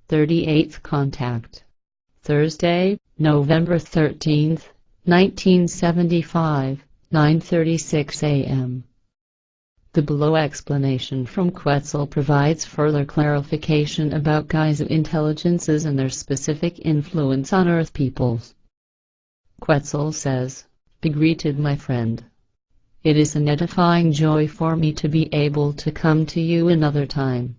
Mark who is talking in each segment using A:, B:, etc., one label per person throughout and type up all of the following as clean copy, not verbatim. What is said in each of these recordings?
A: 38th Contact. Thursday, November 13, 1975, 9:36 a.m. The below explanation from Quetzal provides further clarification about Giza Intelligences and their specific influence on Earth peoples. Quetzal says, "Be greeted, my friend. It is an edifying joy for me to be able to come to you another time.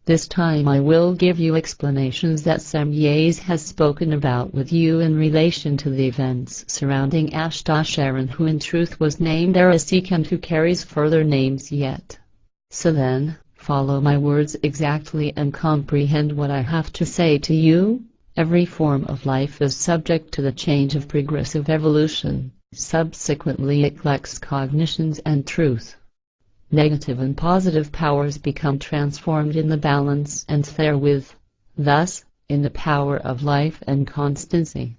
A: This time I will give you explanations that Semyes has spoken about with you in relation to the events surrounding Sharon, who in truth was named Erasik and who carries further names yet. So then, follow my words exactly and comprehend what I have to say to you. Every form of life is subject to the change of progressive evolution. Subsequently it lacks cognitions and truth. Negative and positive powers become transformed in the balance and therewith, thus, in the power of life and constancy.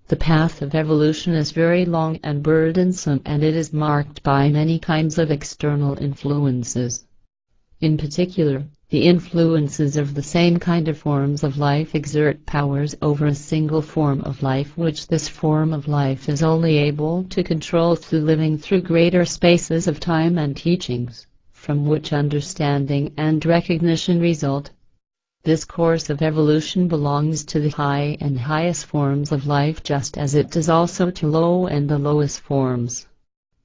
A: The path of evolution is very long and burdensome, and it is marked by many kinds of external influences. In particular, the influences of the same kind of forms of life exert powers over a single form of life, which this form of life is only able to control through living through greater spaces of time and teachings, from which understanding and recognition result. This course of evolution belongs to the high and highest forms of life, just as it does also to low and the lowest forms.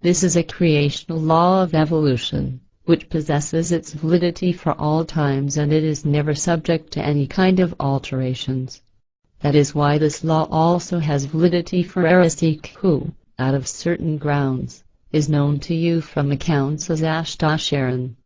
A: This is a creational law of evolution, which possesses its validity for all times, and it is never subject to any kind of alterations. That is why this law also has validity for Erasik, who, out of certain grounds, is known to you from accounts as Sharon.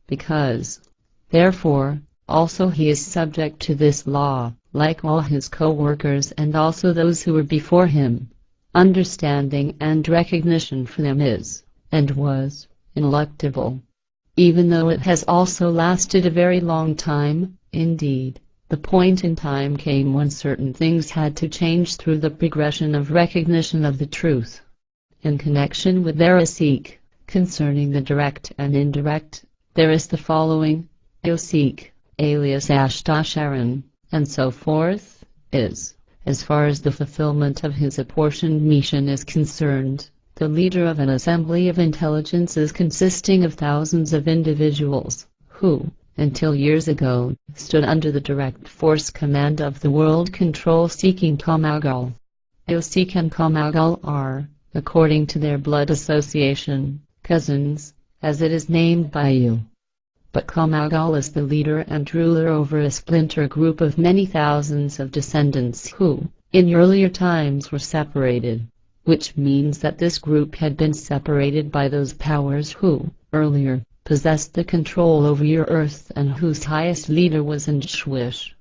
A: Because, therefore, also he is subject to this law, like all his co-workers and also those who were before him. Understanding and recognition for them is, and was, ineluctable. Even though it has also lasted a very long time, indeed, the point in time came when certain things had to change through the progression of recognition of the truth. In connection with Erasik, concerning the direct and indirect, there is the following: Erasik, alias Sharon, and so forth, is, as far as the fulfillment of his apportioned mission is concerned, the leader of an assembly of intelligences consisting of thousands of individuals, who, until years ago, stood under the direct force command of the world control-seeking Kamagal. Erasik and Kamagal are, according to their blood association, cousins, as it is named by you. But Kamagal is the leader and ruler over a splinter group of many thousands of descendants who, in earlier times, were separated, which means that this group had been separated by those powers who, earlier, possessed the control over your earth and whose highest leader was Nshwish.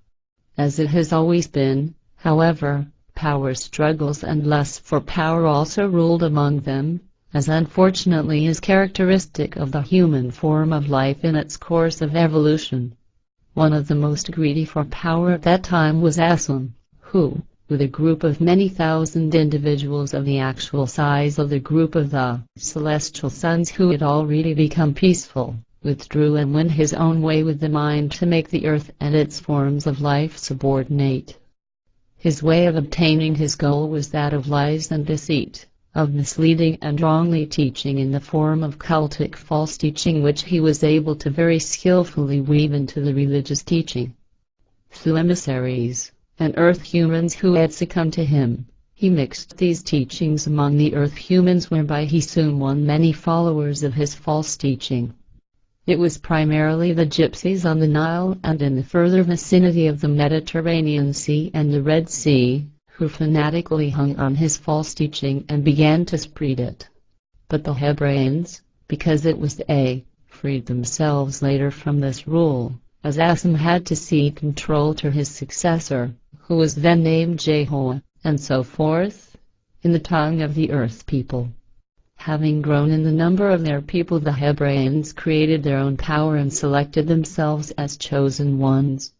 A: As it has always been, however, power struggles and lust for power also ruled among them, as unfortunately is characteristic of the human form of life in its course of evolution. One of the most greedy for power at that time was Asum, who, with a group of many thousand individuals of the actual size of the group of the celestial sons who had already become peaceful, withdrew and went his own way with the mind to make the earth and its forms of life subordinate. His way of obtaining his goal was that of lies and deceit, of misleading and wrongly teaching in the form of cultic false teaching, which he was able to very skillfully weave into the religious teaching. Through emissaries and earth humans who had succumbed to him, he mixed these teachings among the earth humans, whereby he soon won many followers of his false teaching. It was primarily the gypsies on the Nile and in the further vicinity of the Mediterranean Sea and the Red Sea, who fanatically hung on his false teaching and began to spread it. But the Hebraeans, because it was they, freed themselves later from this rule, as Asum had to cede control to his successor, who was then named Jehovah, and so forth, in the tongue of the earth people. Having grown in the number of their people, the Hebraeans created their own power and selected themselves as chosen ones.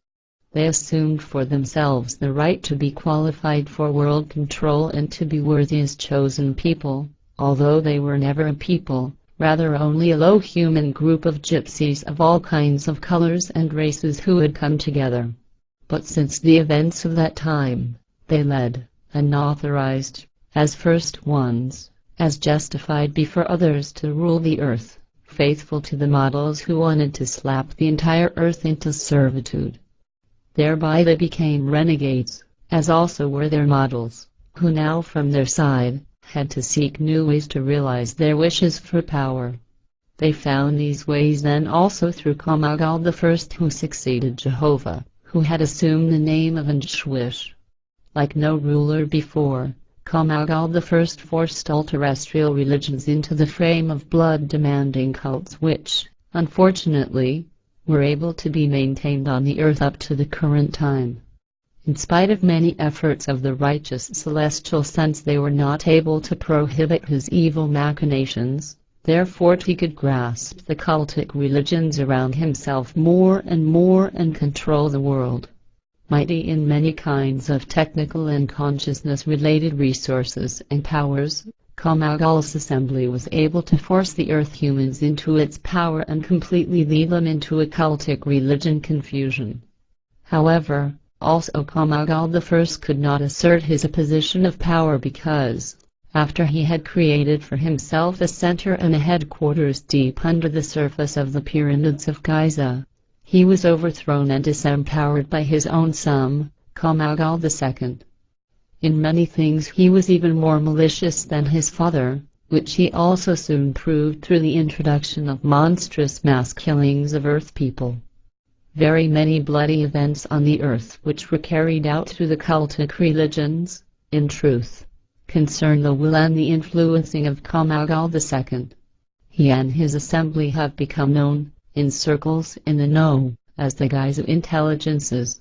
A: They assumed for themselves the right to be qualified for world control and to be worthy as chosen people, although they were never a people, rather only a low human group of gypsies of all kinds of colors and races who had come together. But since the events of that time, they led, and authorized, as first ones, as justified before others to rule the earth, faithful to the models who wanted to slap the entire earth into servitude. Thereby they became renegades, as also were their models, who now from their side, had to seek new ways to realize their wishes for power. They found these ways then also through Quetzal I, who succeeded Jehovah, who had assumed the name of Anshwish. Like no ruler before, Quetzal I forced all terrestrial religions into the frame of blood-demanding cults which, unfortunately, were able to be maintained on the earth up to the current time. In spite of many efforts of the righteous celestial sense, they were not able to prohibit his evil machinations. Therefore he could grasp the cultic religions around himself more and control the world. Mighty in many kinds of technical and consciousness-related resources and powers, Quetzal's assembly was able to force the earth humans into its power and completely lead them into a cultic religion confusion. However, also Quetzal I could not assert his position of power because, after he had created for himself a center and a headquarters deep under the surface of the pyramids of Giza, he was overthrown and disempowered by his own son, Quetzal II. In many things he was even more malicious than his father, which he also soon proved through the introduction of monstrous mass killings of earth people. Very many bloody events on the earth which were carried out through the cultic religions, in truth, concern the will and the influencing of Quetzal II. He and his assembly have become known, in circles in the know, as the Giza Intelligences.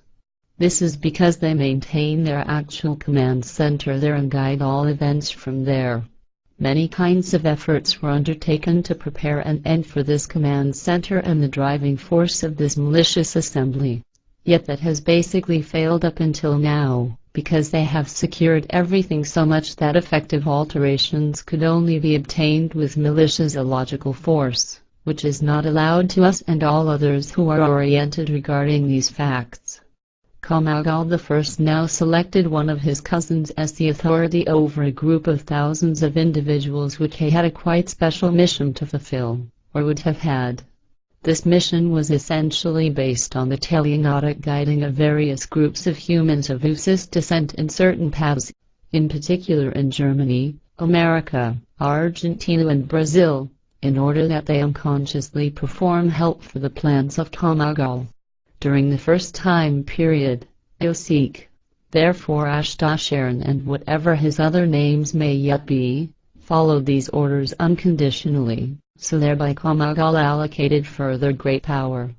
A: This is because they maintain their actual command center there and guide all events from there. Many kinds of efforts were undertaken to prepare an end for this command center and the driving force of this malicious assembly. Yet that has basically failed up until now, because they have secured everything so much that effective alterations could only be obtained with malicious illogical force, which is not allowed to us and all others who are oriented regarding these facts. Quetzal I now selected one of his cousins as the authority over a group of thousands of individuals which he had a quite special mission to fulfill, or would have had. This mission was essentially based on the teleonotic guiding of various groups of humans of Usus descent in certain paths, in particular in Germany, America, Argentina and Brazil, in order that they unconsciously perform help for the plans of Quetzal. During the first time period, Osik, therefore Ashtasharan and whatever his other names may yet be, followed these orders unconditionally, so thereby Quetzal allocated further great power.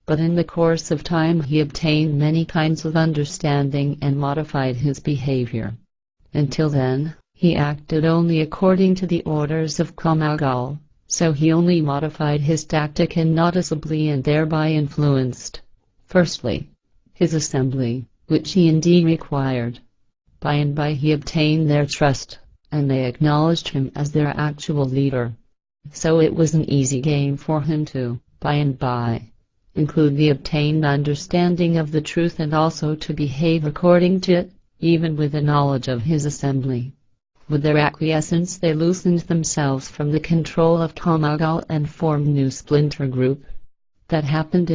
A: But in the course of time he obtained many kinds of understanding and modified his behavior. Until then, he acted only according to the orders of Quetzal, so he only modified his tactic and noticeably and thereby influenced, firstly, his assembly, which he indeed required. By and by he obtained their trust, and they acknowledged him as their actual leader. So it was an easy game for him to, by and by, include the obtained understanding of the truth and also to behave according to it, even with the knowledge of his assembly. With their acquiescence they loosened themselves from the control of Quetzal and formed a new splinter group. That happened